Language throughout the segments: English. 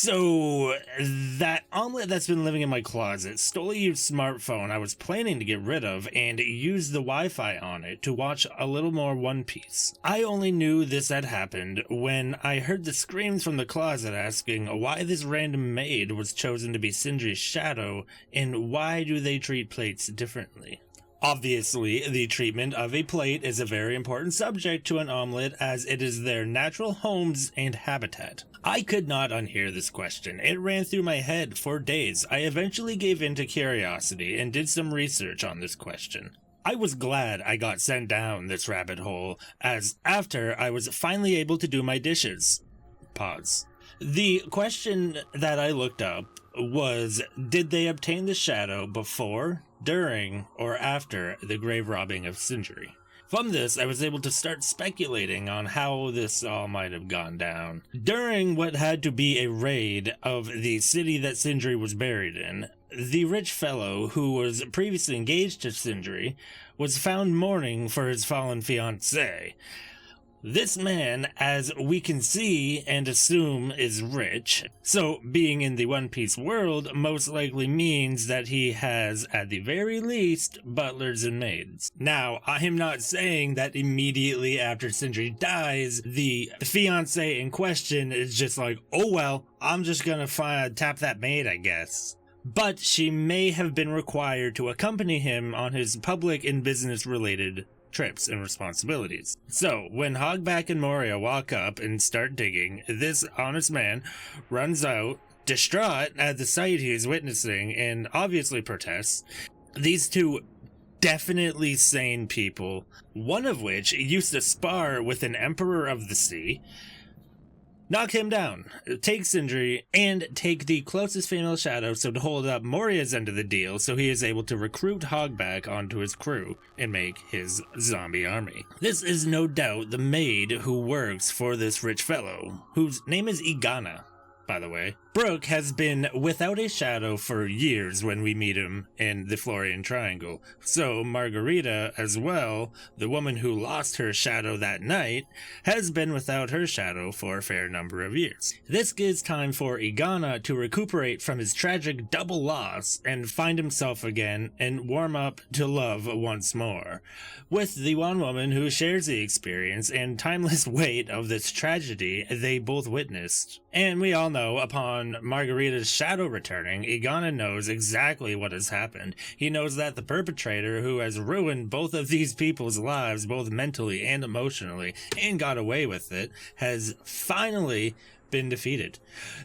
So, that omelet that's been living in my closet stole a used smartphone I was planning to get rid of and used the Wi-Fi on it to watch a little more One Piece. I only knew this had happened when I heard the screams from the closet asking why this random maid was chosen to be Cindry's shadow and why do they treat plates differently. Obviously, the treatment of a plate is a very important subject to an omelet as it is their natural homes and habitat. I could not unhear this question. It ran through my head for days. I eventually gave in to curiosity and did some research on this question. I was glad I got sent down this rabbit hole, as after I was finally able to do my dishes. Pause. The question that I looked up was, did they obtain the shadow before, during, or after the grave robbing of Cindry? From this, I was able to start speculating on how this all might have gone down. During what had to be a raid of the city that Cindry was buried in, the rich fellow who was previously engaged to Cindry was found mourning for his fallen fiancée. This man, as we can see and assume, is rich, so being in the One Piece world most likely means that he has, at the very least, butlers and maids. Now, I am not saying that immediately after Cindry dies, the fiancé in question is just like, oh well, I'm just gonna tap that maid, I guess. But she may have been required to accompany him on his public and business-related trips and responsibilities. So, when Hogback and Moria walk up and start digging, this honest man runs out, distraught at the sight he is witnessing, and obviously protests. These two definitely sane people, one of which used to spar with an Emperor of the Sea, knock him down, take Cindry, and take the closest female shadow so to hold up Moria's end of the deal so he is able to recruit Hogback onto his crew and make his zombie army. This is no doubt the maid who works for this rich fellow, whose name is Igana, by the way. Brooke has been without a shadow for years when we meet him in the Florian Triangle. So Margarita, as well, the woman who lost her shadow that night, has been without her shadow for a fair number of years. This gives time for Igana to recuperate from his tragic double loss and find himself again and warm up to love once more, with the one woman who shares the experience and timeless weight of this tragedy they both witnessed. And we all know, upon Margarita's shadow returning, Igana knows exactly what has happened. He knows that the perpetrator who has ruined both of these people's lives, both mentally and emotionally, and got away with it, has finally been defeated.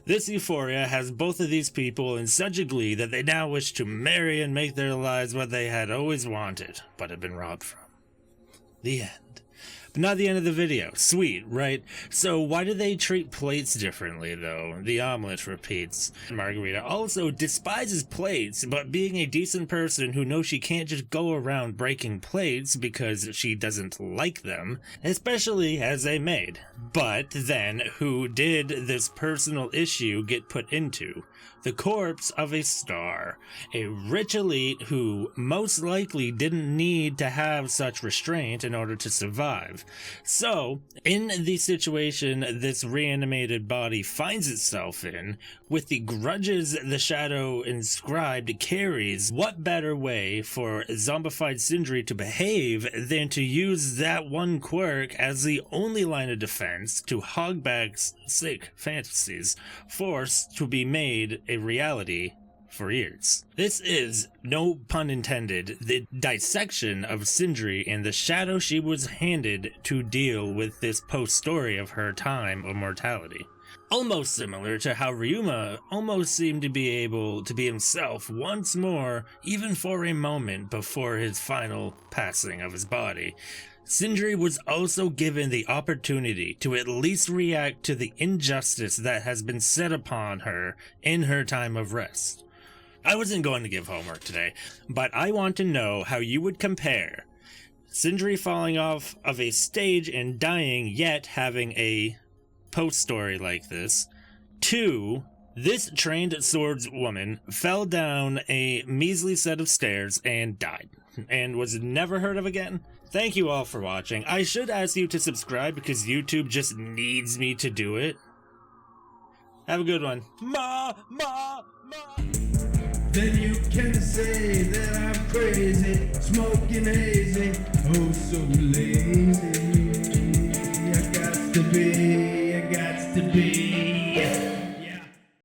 This euphoria has both of these people in such a glee that they now wish to marry and make their lives what they had always wanted, but had been robbed from. The end. But not the end of the video. Sweet, right? So why do they treat plates differently, though? The omelet repeats. Margarita also despises plates, but being a decent person who knows she can't just go around breaking plates because she doesn't like them, especially as a maid. But then, who did this personal issue get put into? The corpse of a star, a rich elite who most likely didn't need to have such restraint in order to survive. So, in the situation this reanimated body finds itself in, with the grudges the shadow inscribed carries, what better way for zombified Cindry to behave than to use that one quirk as the only line of defense to Hogback's sick fantasies, forced to be made a reality for years. This is, no pun intended, the dissection of Cindry and the shadow she was handed to deal with this post-story of her time of mortality. Almost similar to how Ryuma almost seemed to be able to be himself once more, even for a moment before his final passing of his body. Cindry was also given the opportunity to at least react to the injustice that has been set upon her in her time of rest. I wasn't going to give homework today, but I want to know how you would compare Cindry falling off of a stage and dying yet having a post-story like this, to this trained swordswoman fell down a measly set of stairs and died, and was never heard of again. Thank you all for watching. I should ask you to subscribe because YouTube just needs me to do it. Have a good one. Ma, ma, ma. Then you can say that I'm crazy, smoking hazy, oh so lazy. I got to be